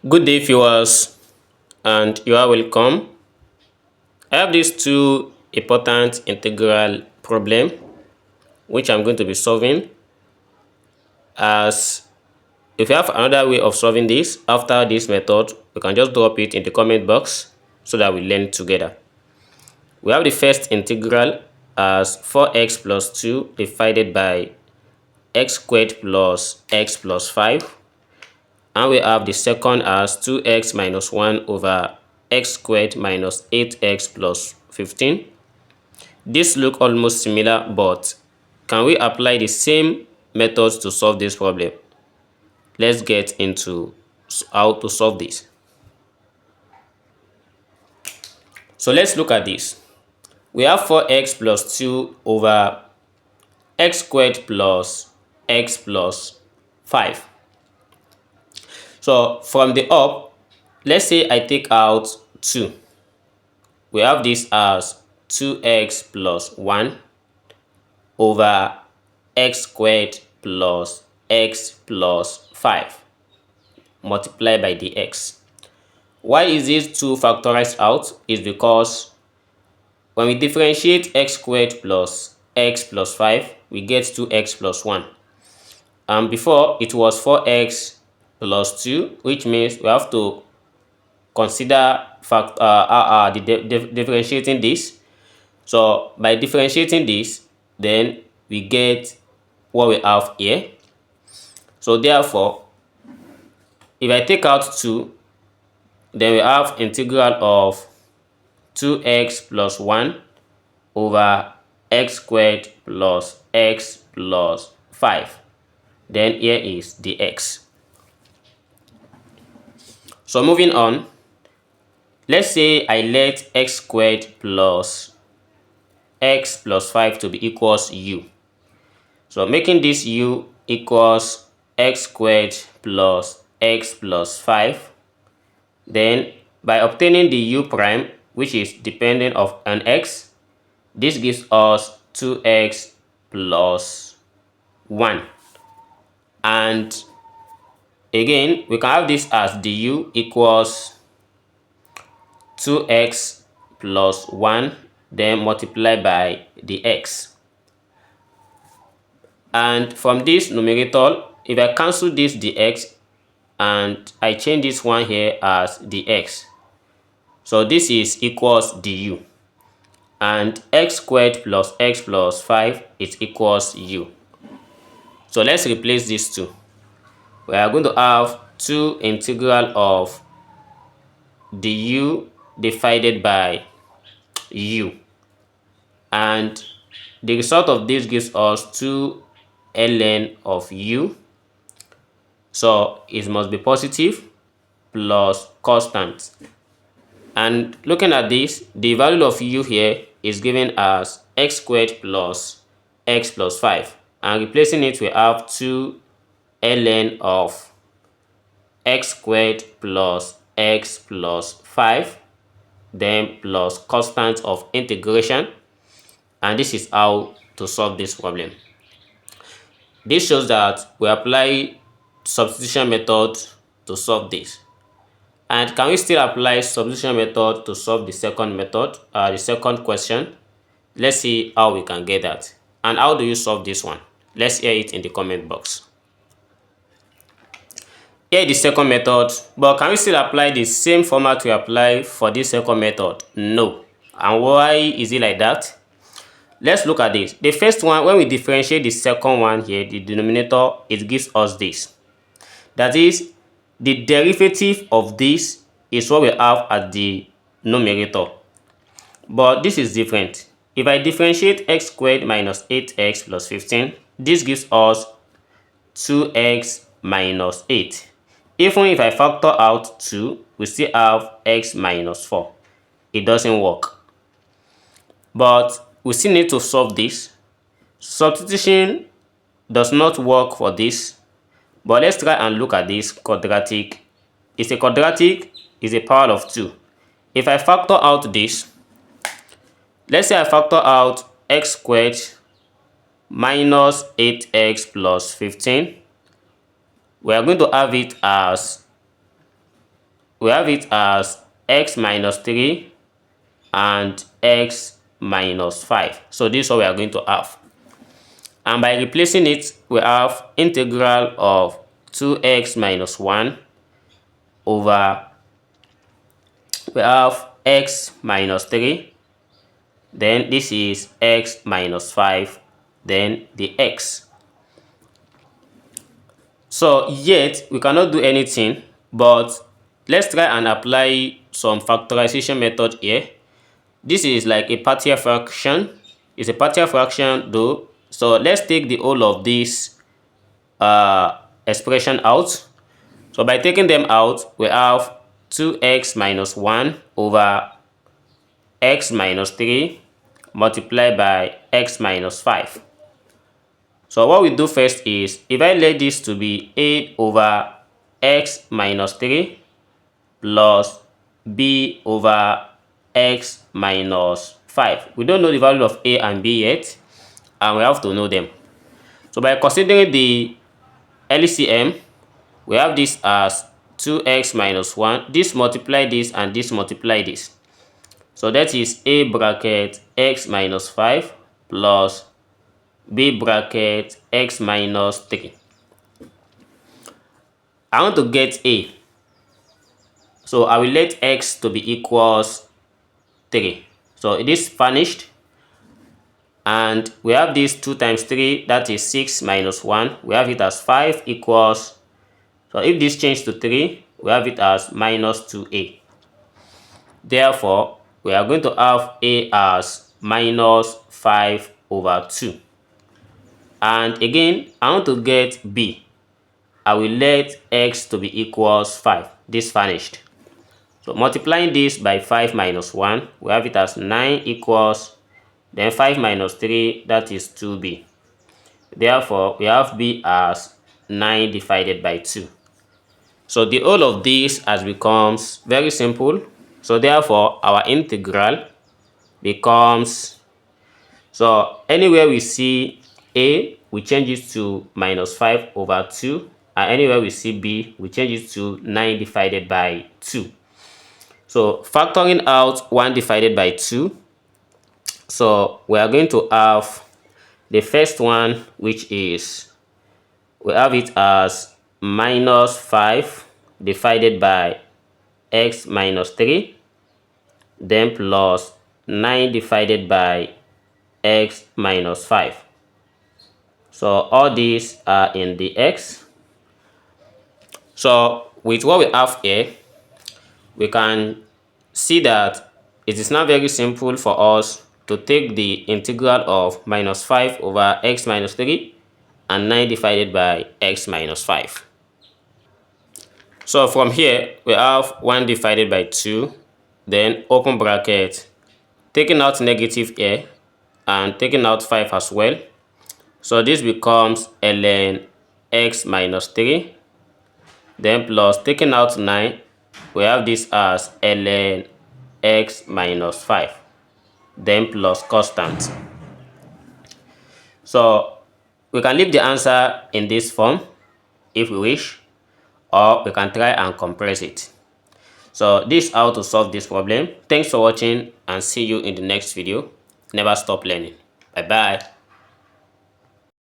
Good day, viewers, and you are welcome. I have these two important integral problem which I'm going to be solving. As if you have another way of solving this after this method, we can just drop it in the comment box so that we learn together. We have the first integral as 4x plus 2 divided by x squared plus x plus 5. And we have the second as 2x minus 1 over x squared minus 8x plus 15. These look almost similar, but can we apply the same methods to solve this problem? Let's get into how to solve this. So let's look at this. We have 4x plus 2 over x squared plus x plus 5. So from the up, let's say I take out 2. We have this as 2x plus 1 over x squared plus x plus 5 multiplied by the x. Why is this 2 factorized out? Is because when we differentiate x squared plus x plus 5, we get 2x plus 1. And before, it was 4x plus 2, which means we have to consider differentiating this. So by differentiating this, then we get what we have here. So therefore, if I take out 2, then we have integral of 2x plus 1 over x squared plus x plus 5. Then here is the x. So moving on, let's say I let x squared plus x plus 5 to be equals u. So making this u equals x squared plus x plus 5. Then by obtaining the u prime, which is dependent on x, this gives us 2x plus 1. And again, we can have this as du equals 2x plus 1, then multiplied by the x. And from this numerator, if I cancel this dx and I change this one here as dx, so this is equals du, and x squared plus x plus 5 is equals u. So let's replace these two. We are going to have 2 integral of du divided by u, and the result of this gives us 2 ln of u. So it must be positive plus constant. And looking at this, the value of u here is given as x squared plus x plus 5. And replacing it, we have 2 ln of x squared plus x plus 5, then plus constant of integration. And this is how to solve this problem. This shows that we apply substitution method to solve this. And can we still apply substitution method to solve the second method, the second question? Let's see how we can get that. And how do you solve this one? Let's hear it in the comment box. Here the second method, but can we still apply the same format we apply for this second method? No. And why is it like that? Let's look at this. The first one, when we differentiate the second one here, the denominator, it gives us this. That is, the derivative of this is what we have at the numerator. But this is different. If I differentiate x squared minus 8x plus 15, this gives us 2x minus 8. Even if I factor out 2, we still have x minus 4. It doesn't work. But we still need to solve this. Substitution does not work for this. But let's try and look at this quadratic. It's a quadratic, is a power of 2. If I factor out this, let's say I factor out x squared minus 8x plus 15. We are going to have it as we have it as x minus 3 and x minus 5. So this is what we are going to have. And by replacing it, we have integral of 2x minus 1 over, we have x minus 3, then this is x minus 5, then the x. So yet we cannot do anything, but let's try and apply some factorization method here. This is like a partial fraction. It's a partial fraction though. So let's take the whole of this expression out. So by taking them out, we have 2x minus 1 over x minus 3 multiplied by x minus 5. So what we do first is, if I let this to be a over x minus 3 plus b over x minus 5. We don't know the value of a and b yet, and we have to know them. So by considering the LCM, we have this as 2x minus 1. This multiply this and this multiply this. So that is a bracket x minus 5 plus b bracket x minus 3. I want to get a. So I will let x to be equals 3. So it is vanished. And we have this 2 times 3, that is 6 minus 1. We have it as 5 equals, so if this changes to 3, we have it as minus 2a. Therefore, we are going to have a as minus 5 over 2. And again, I want to get b. I will let x to be equals 5. This vanished. So multiplying this by 5 minus 1, we have it as 9 equals, then 5 minus 3, that is 2b. Therefore, we have b as 9 divided by 2. So the whole of this has becomes very simple. So therefore, our integral becomes, so anywhere we see a, we change it to minus 5 over 2. And anywhere we see b, we change it to 9 divided by 2. So factoring out 1 divided by 2, so we are going to have the first one, which is, we have it as minus 5 divided by x minus 3, then plus 9 divided by x minus 5. So all these are in the x. So with what we have here, we can see that it is now very simple for us to take the integral of minus 5 over x minus 3 and 9 divided by x minus 5. So from here, we have 1 divided by 2, then open bracket, taking out negative here and taking out 5 as well. So this becomes ln x minus 3, then plus taking out 9, we have this as ln x minus 5, then plus constant. So we can leave the answer in this form if we wish, or we can try and compress it. So this is how to solve this problem. Thanks for watching and see you in the next video. Never stop learning. Bye bye.